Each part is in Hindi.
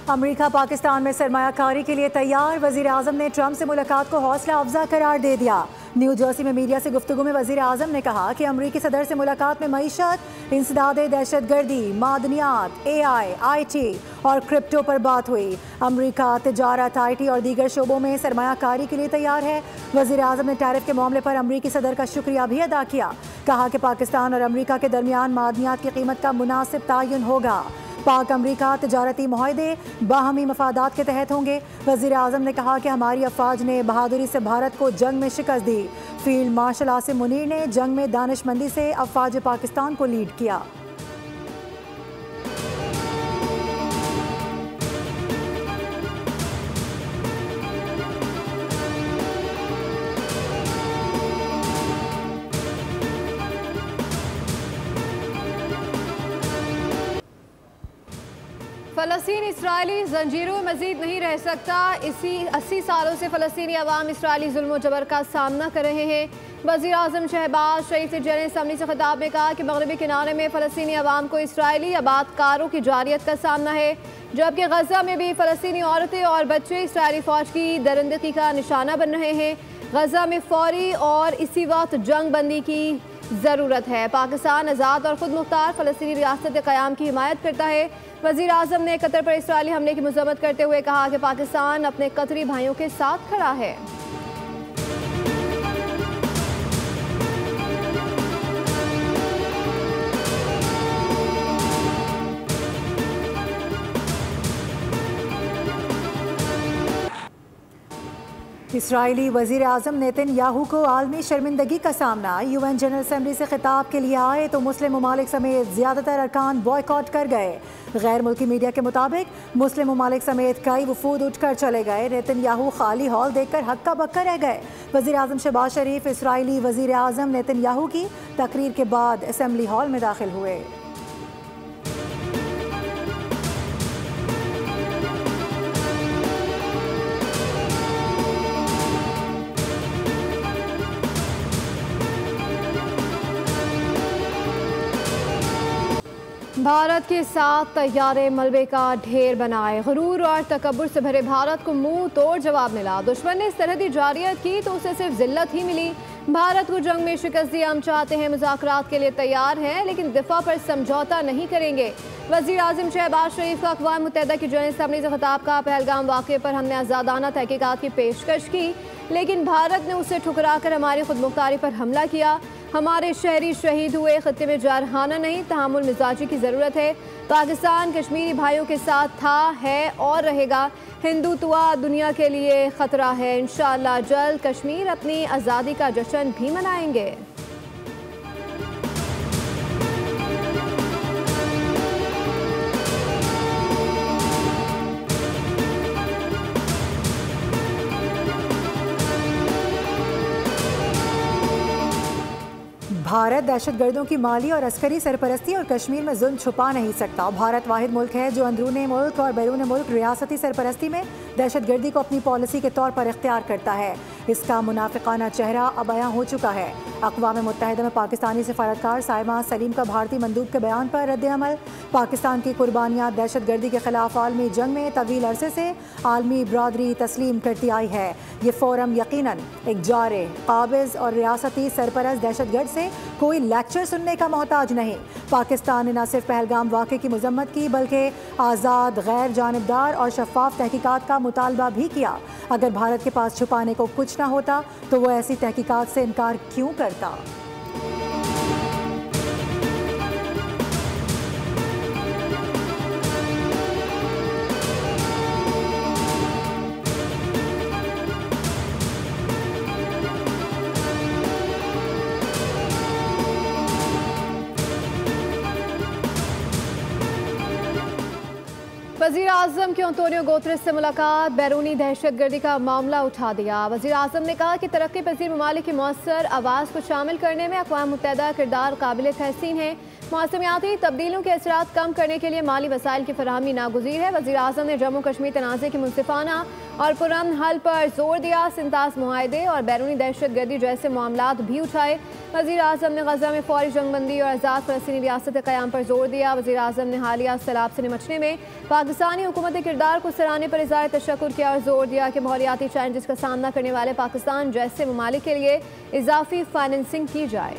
अमरीका पाकिस्तान में सरमायाकारी के लिए तैयार। वजीर आजम ने ट्रंप से मुलाकात को हौसला अफजा करार दे दिया। न्यू जर्सी में मीडिया से गुफ्तगू में वजीर आजम ने कहा कि अमरीकी सदर से मुलाकात में मईशत, इंसदादे दहशतगर्दी, मादनियात, AI, IT और क्रिप्टो पर बात हुई। अमरीका तिजारत, IT और दीगर शोबों में सरमायाकारी के लिए तैयार है। वजीर आजम ने टैरिफ के मामले पर अमरीकी सदर का शुक्रिया भी अदा किया। कहा कि पाकिस्तान और अमरीका के दरमियान मादनियात की कीमत का मुनासिब तायुन होगा। पाक अमरीका तिजारती मुआहदे बाहमी मफादात के तहत होंगे। वज़ीर आज़म ने कहा कि हमारी अफवाज ने बहादुरी से भारत को जंग में शिकस्त दी। फील्ड मार्शल आसिम मुनीर ने जंग में दानिशमंदी से अफवाज पाकिस्तान को लीड किया। फ़लस्तीन इसराइली जंजीरों में मजीद नहीं रह सकता। इसी 80 सालों से फ़लस्तीनी अवाम इसराइली जुल्म जबर का सामना कर रहे हैं। वज़ीर आज़म शहबाज शरीफ ने जनरल असम्बली से खिताब में कहा कि मगरबी किनारे में फ़लस्तीनी अवाम को इसराइली आबादकारों की जारियत का सामना है, जबकि गजा में भी फ़लस्तीनी औरतें और बच्चे इसराइली फ़ौज की दरिंदगी का निशाना बन रहे हैं। गजा में फौरी और इसी वक्त जंग बंदी की ज़रूरत है। पाकिस्तान आज़ाद और ख़ुद मुख्तार फ़लस्तीनी रियासत क़याम की हिमायत करता है। वज़ीर आज़म ने कतर पर इसराइली हमले की मज़म्मत करते हुए कहा कि पाकिस्तान अपने कतरी भाइयों के साथ खड़ा है। इसराइली वज़ीर आज़म नेतन्याहू को आलमी शर्मिंदगी का सामना। UN जनरल असम्बली से खिताब के लिए आए तो मुस्लिम ममालिक समेत ज़्यादातर अरकान बॉयकॉट कर गए। गैर मुल्की मीडिया के मुताबिक मुस्लिम ममालिक समेत कई वफूद उठकर चले गए। नेतन्याहू खाली हॉल देखकर हक्का बक्का रह गए। वज़ीर आज़म शहबाज शरीफ इसराइली वज़ीर आज़म नेतन्याहू की तकरीर के बाद असम्बली हॉल में दाखिल हुए। भारत के साथ तैयारे मलबे का ढेर बनाए। गुरूर और तकब्बुर से भरे भारत को मुंह तोड़ जवाब मिला। दुश्मन ने सरहदी जारियत की तो उसे सिर्फ जिल्लत ही मिली। भारत को जंग में शिकस्त दी। हम चाहते हैं मुज़ाकरात के लिए तैयार हैं, लेकिन दिफा पर समझौता नहीं करेंगे। वज़ीर आज़म शहबाज शरीफ का अक़वाम मुत्तहिदा की जनरल असम्बली से खिताब का। पहलगाम वाक़े पर हमने आज़ादाना तहक़ीक़ात की पेशकश की, लेकिन भारत ने उसे ठुकरा कर हमारी खुदमुख्तारी पर हमला किया। हमारे शहरी शहीद हुए। ख़त्ते में जारहाना नहीं, तहामुल मिजाजी की ज़रूरत है। पाकिस्तान कश्मीरी भाइयों के साथ था, है और रहेगा। हिंदुत्व दुनिया के लिए ख़तरा है। इंशाअल्लाह जल्द कश्मीर अपनी आज़ादी का जश्न भी मनाएंगे। भारत दहशतगर्दों की माली और अस्करी सरपरस्ती और कश्मीर में जुल्म छुपा नहीं सकता। भारत वाहिद मुल्क है जो अंदरूनी मुल्क और बैरून मुल्क रियासती सरपरस्ती में दहशतगर्दी को अपनी पॉलिसी के तौर पर इख्तियार करता है। इसका मुनाफिकाना चेहरा अब अयां हो चुका है। अक़वाम मुत्तहिदा में पाकिस्तानी सफारतकार साइमा सलीम का भारतीय मंदूब के बयान पर रद्द-ए-अमल। पाकिस्तान की कुर्बानियाँ दहशतगर्दी के खिलाफ आलमी जंग में तवील अरसे से आलमी बरादरी तस्लीम करती आई है। ये फोरम यकीनन एक जारे, काबिज़ और रियासती सरपरस्त दहशतगर्द से कोई लेक्चर सुनने का मोहताज नहीं। पाकिस्तान ने न सिर्फ पहलगाम वाक़े की मजम्मत की, बल्कि आज़ाद, गैर जानिबदार और शफाफ तहकीकात का मुतालबा भी किया। अगर भारत के पास छुपाने को कुछ ना होता तो वो ऐसी तहकीकात से इनकार क्यों करता। वज़ीर आज़म की अंतोनियो गुतेरेस से मुलाकात। बैरूनी दहशतगर्दी का मामला उठा दिया। वज़ीर आज़म ने कहा कि तरक्की पसीर ममालिक की मौसर आवाज़ को शामिल करने में अक़वाम मुत्तहिदा किरदार काबिल तहसीन है। मौसमियाती तब्दीलियों के असरात कम करने के लिए माली वसाइल की फराहमी नागुज़ीर है। वज़ीर आज़म ने जम्मू कश्मीर तनाज़े के मुनसिफाना और पुरअमन हल पर जोर दिया। 47 मुआहदे और बैरूनी दहशतगर्दी जैसे मामलात भी उठाए। वज़ीर आज़म ने गज़ा में फ़ौरी जंगबंदी और आज़ाद फ़लस्तीनी रियासत क़याम पर जोर दिया। वज़ीर आज़म ने हालिया सैलाब से निपटने में पाकिस्तानी हुकूमत के किरदार को सराहने पर इज़हार तशक्कुर किया और जोर दिया कि माहौलियाती चैलेंजेस का सामना करने वाले पाकिस्तान जैसे ममालिक के लिए इजाफी फाइनेंसिंग की जाए।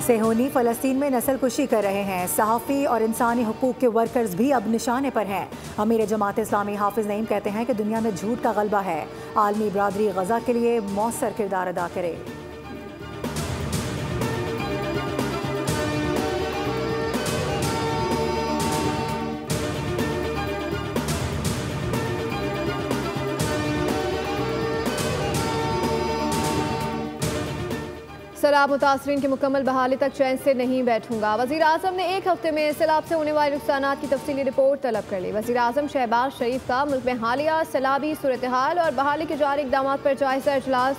सेहोनी फ़लस्तीन में नस्ल कुशी कर रहे हैं। सहाफ़ी और इंसानी हुकूक के वर्कर्स भी अब निशाने पर हैं। अमीर जमात इस्लामी हाफिज़ नईम कहते हैं कि दुनिया में झूठ का गलबा है। आलमी बरादरी गज़ा के लिए मौसर किरदार अदा करे। सैलाब मुतासरीन की मुकम्मल बहाली तक चैन से नहीं बैठूंगा। वज़ीर आज़म ने एक हफ्ते में सैलाब से होने वाले नुकसानात की तफसीली रिपोर्ट तलब कर ली। वज़ीर आज़म शहबाज शरीफ का मुल्क में हालिया सैलाबी सूरत हाल और बहाली के जारी इक़दामात पर जायज़ा इजलास।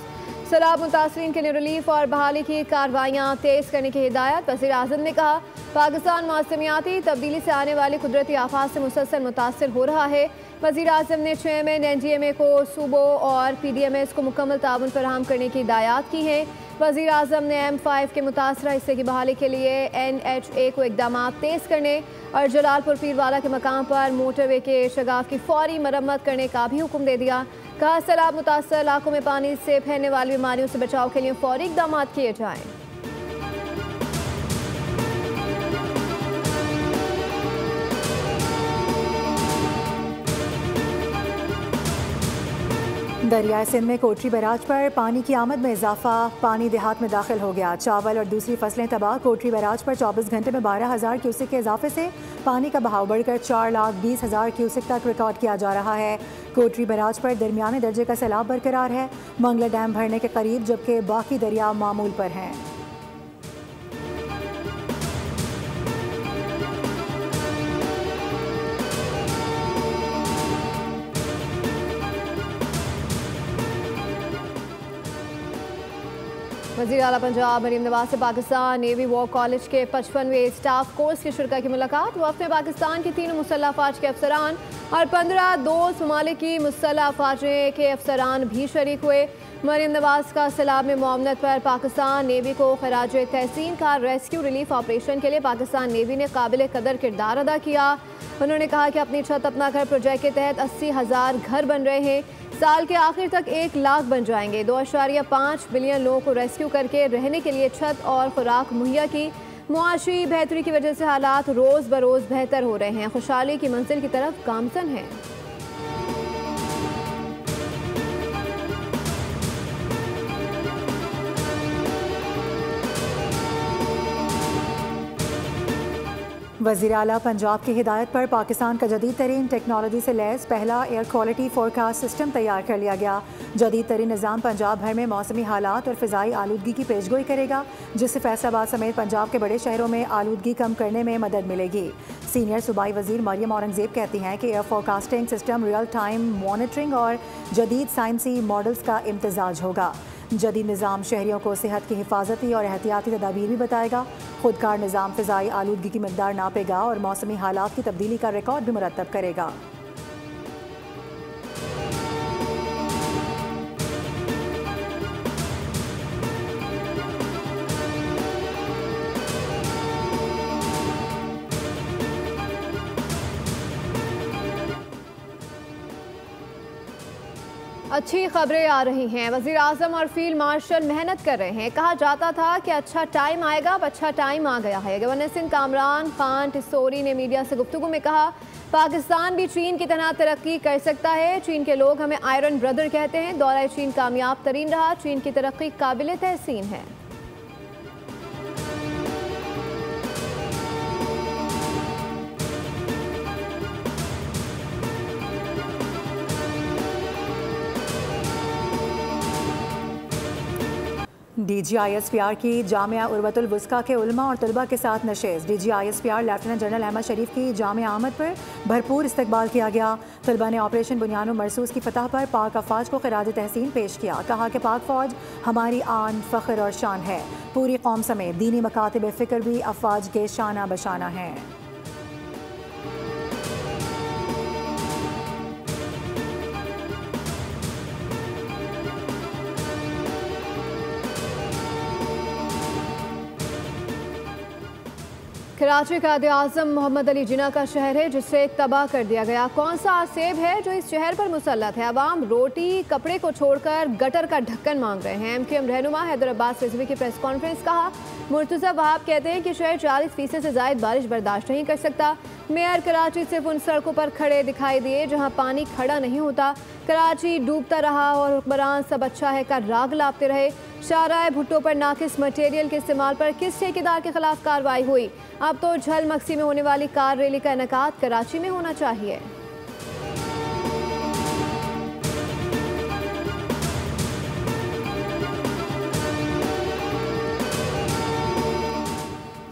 सैलाब मुतासरीन के लिए रिलीफ और बहाली की कार्रवाइयाँ तेज़ करने की हिदायत। वज़ीर आज़म ने कहा पाकिस्तान मौसमियाती तब्दीली से आने वाली कुदरती आफात से मुसलसल मुतासर हो रहा है। वज़ीर आज़म ने चेयरमैन NGMA को सूबों और PDMS को मुकम्मल ताउन फराहम करने की हिदायत की है। वज़ीर आज़म ने M5 के मुतासरा हिस्से की बहाली के लिए NHA को इक़दामात तेज़ करने और जलालपुर पीरवाला के मकाम पर मोटरवे के शगाफ की फौरी मरम्मत करने का भी हुक्म दे दिया। कहा सैलाब मुतासर इलाकों में पानी से फैलने वाली बीमारियों से बचाव के लिए फौरी इक़दामात किए जाएँ। दरियाए सिंध में कोटरी बैराज पर पानी की आमद में इजाफा। पानी देहात में दाखिल हो गया। चावल और दूसरी फसलें तबाह। कोटरी बैराज पर 24 घंटे में 12,000 क्यूसेक के इजाफे से पानी का बहाव बढ़कर 4,20,000 क्यूसेक तक रिकॉर्ड किया जा रहा है। कोटरी बैराज पर दरमियाने दर्जे का सैलाब बरकरार है। मंगला डैम भरने के करीब, जबकि बाकी दरिया मामूल पर हैं। वज़ीर आला पंजाब मरीम नवाज से पाकिस्तान नेवी वॉर कॉलेज के 55वें स्टाफ कोर्स की शुरा की मुलाकात। वफ़द में पाकिस्तान के 3 मुसल्लह अफवाज के अफसरान और 15 दोस्त ममालिक की मुसल्लह अफवाज के अफसरान भी शरीक हुए। मरीम नवाज का सैलाब में मुआवनत पर पाकिस्तान नेवी को खराज तहसीन का रेस्क्यू रिलीफ ऑपरेशन के लिए पाकिस्तान नेवी ने काबिल कदर किरदार अदा किया। उन्होंने कहा कि अपनी छत अपना घर प्रोजेक्ट के तहत 80,000 घर बन रहे हैं। साल के आखिर तक 1 लाख बन जाएंगे। 2.5 बिलियन लोगों को रेस्क्यू करके रहने के लिए छत और खुराक मुहैया की। मुआशी बेहतरी की वजह से हालात रोज़ बरोज़ बेहतर हो रहे हैं। खुशहाली की मंजिल की तरफ गामजन है। वज़ीर आला पंजाब की हिदायत पर पाकिस्तान का जदीद तरीन टेक्नोलॉजी से लैस पहला एयर क्वालिटी फोरकास्ट सिस्टम तैयार कर लिया गया। जदीद तरीन निज़ाम पंजाब भर में मौसमी हालात और फ़िज़ाई आलूदगी की पेशगोई करेगा, जिससे फैसलाबाद समेत पंजाब के बड़े शहरों में आलूदगी कम करने में मदद मिलेगी। सीनियर सूबाई वज़ीर मरियम औरंगज़ेब कहती हैं कि air forecasting system real time monitoring और जदीद साइंसी मॉडल्स का इम्तजाज होगा। जदीद निज़ाम शहरियों को सेहत की हिफाजती और एहतियाती तदाबीर भी बताएगा। खुदकार निज़ाम फ़िज़ाई आलूदगी की मकदार नापेगा और मौसमी हालात की तब्दीली का रिकॉर्ड भी मुरतब करेगा। अच्छी खबरें आ रही हैं। वज़ीर आज़म और फील्ड मार्शल मेहनत कर रहे हैं। कहा जाता था कि अच्छा टाइम आएगा, अब अच्छा टाइम आ गया है। गवर्नर सिंध कामरान खान टिस्सोरी ने मीडिया से गुफ्तगू में कहा पाकिस्तान भी चीन की तरह तरक्की कर सकता है। चीन के लोग हमें आयरन ब्रदर कहते हैं। दौरा चीन कामयाब तरीन रहा। चीन की तरक्की काबिल तहसीन है। DGISPR की जामिया उर्वतुल वुस्का के उलमा और तलबा के साथ नशिस्त। DGISPR लेफ्टिनेंट जनरल अहमद शरीफ की जामिया आमद पर भरपूर इस्तकबाल किया गया। तलबा ने ऑपरेशन बुनियानो मरसूस की फतह पर पाक अफवाज को खिराज तहसीन पेश किया। कहा कि पाक फौज हमारी आन, फ़ख्र और शान है। पूरी कौम समेत दीनी मकातिब फ़िक्र भी अफवाज के शाना बशाना हैं। कराची का कायद-ए-आज़म मोहम्मद अली जिन्ना का शहर है जिसे तबाह कर दिया गया। कौन सा आसेब है जो इस शहर पर मुसल्लत है? अवाम रोटी कपड़े को छोड़कर गटर का ढक्कन मांग रहे हैं। MQM रहनुमा हैदर अब्बास रिजवी की प्रेस कॉन्फ्रेंस। कहा, मुर्तज़ा वहाब कहते हैं कि शहर 40% से ज़ायद बारिश बर्दाश्त नहीं कर सकता। मेयर कराची सिर्फ उन सड़कों पर खड़े दिखाई दिए जहाँ पानी खड़ा नहीं होता। कराची डूबता रहा और हुक्मरान सब अच्छा है का राग लापते रहे। शाहराह भुट्टो पर नाकिस मटेरियल के इस्तेमाल पर किस ठेकेदार के खिलाफ कार्रवाई हुई? अब तो झल मक्सी में होने वाली कार रैली का इनेकाद कराची में होना चाहिए।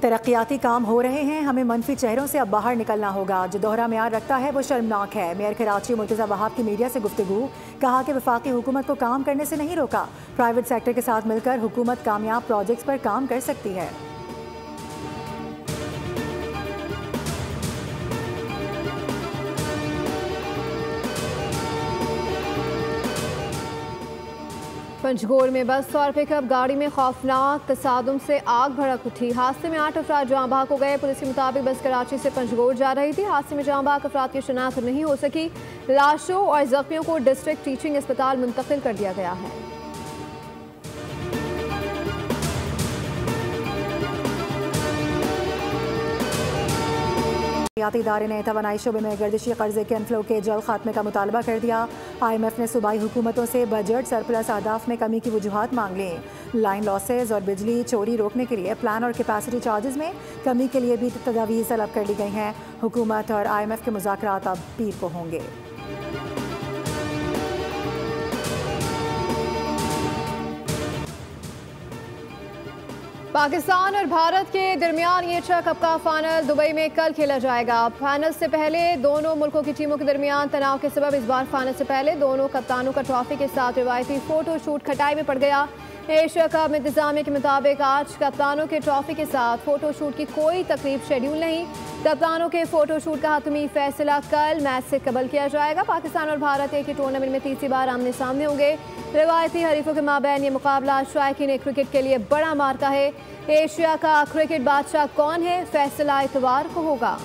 तरक्याती काम हो रहे हैं, हमें मनफी चेहरों से अब बाहर निकलना होगा। जो दोहरा म्यार रखता है वो शर्मनाक है। मेयर कराची मुर्तज़ा वहाब की मीडिया से गुफ्तगू। कहा कि वफाकी हुकूमत को काम करने से नहीं रोका। प्राइवेट सेक्टर के साथ मिलकर हुकूमत कामयाब प्रोजेक्ट्स पर काम कर सकती है। पंजगोर में बस और पिकअप गाड़ी में खौफनाक तसादुम से आग भड़क उठी। हादसे में 8 अफराद जाँ बहक हो गए। पुलिस के मुताबिक बस कराची से पंजगोर जा रही थी। हादसे में जाँ बहक अफराद की शनाख्त नहीं हो सकी। लाशों और जख्मियों को डिस्ट्रिक्ट टीचिंग अस्पताल मुंतकिल कर दिया गया है। इदारे ने तवानाई शोबे में गर्दिशी कर्जे के इनफ्लो के जल्द खात्मे का मुतालबा कर दिया। IMF ने सूबाई हुकूमतों से बजट सरप्लस अहदाफ में कमी की वजूहात मांग ली। लाइन लॉसेज और बिजली चोरी रोकने के लिए प्लान और कैपेसिटी चार्जेस में कमी के लिए भी तजावीज़ तलब कर ली गई हैं। हुकूमत और IMF के मुज़ाकरात अब पीर को होंगे। पाकिस्तान और भारत के दरमियान एशिया कप का फाइनल दुबई में कल खेला जाएगा। फाइनल से पहले दोनों मुल्कों की टीमों के दरमियान तनाव के सबब इस बार फाइनल से पहले दोनों कप्तानों का ट्रॉफी के साथ रिवायती फोटो शूट खटाई में पड़ गया। एशिया कप इंतजामिया के मुताबिक आज कप्तानों के ट्रॉफी के साथ फोटो शूट की कोई तकरीब शेड्यूल नहीं। कप्तानों के फोटो शूट का हतमी फैसला कल मैच से कबल किया जाएगा। पाकिस्तान और भारत एक ही टूर्नामेंट में तीसरी बार आमने सामने होंगे। रिवायती हरीफों के माबैन ये मुकाबला शायकीन क्रिकेट के लिए बड़ा मार्का है। एशिया का क्रिकेट बादशाह कौन है, फैसला इतवार को होगा।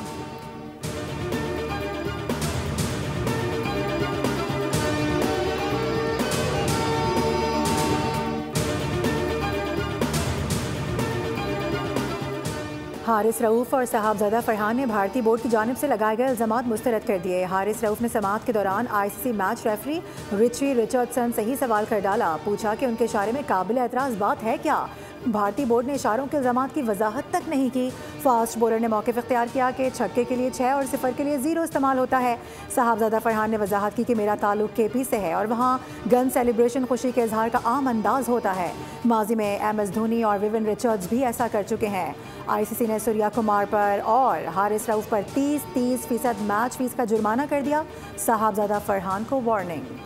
हारिस रऊफ और साहबजादा फरहान ने भारतीय बोर्ड की जानिब से लगाए गए इल्ज़ामात मुस्तरद कर दिए। हारिस रऊफ ने समाअत के दौरान ICC match referee Richie Richardson से ही सवाल कर डाला। पूछा कि उनके इशारे में काबिल एतराज़ बात है क्या? भारतीय बोर्ड ने इशारों के इल्ज़ामात की वजाहत तक नहीं की। फास्ट बॉलर ने मौक़िफ़ इख्तियार किया कि छक्के के लिए 6 और 0 के लिए 0 इस्तेमाल होता है। साहबजादा फरहान ने वजाहत की कि मेरा ताल्लुक KP से है और वहाँ गन सेलिब्रेशन खुशी के इजहार का आम अंदाज होता है। माजी में MS धोनी और विविन रिचर्ड्स भी ऐसा कर चुके हैं। ICC ने सूर्या कुमार पर और हारिस रऊफ पर 30% मैच फीस का जुर्माना कर दिया। साहबजादा फरहान को वार्निंग।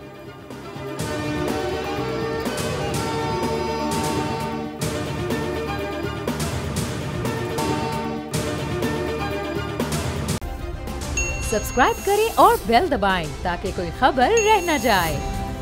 सब्सक्राइब करें और बेल दबाएं ताकि कोई खबर रह न जाए।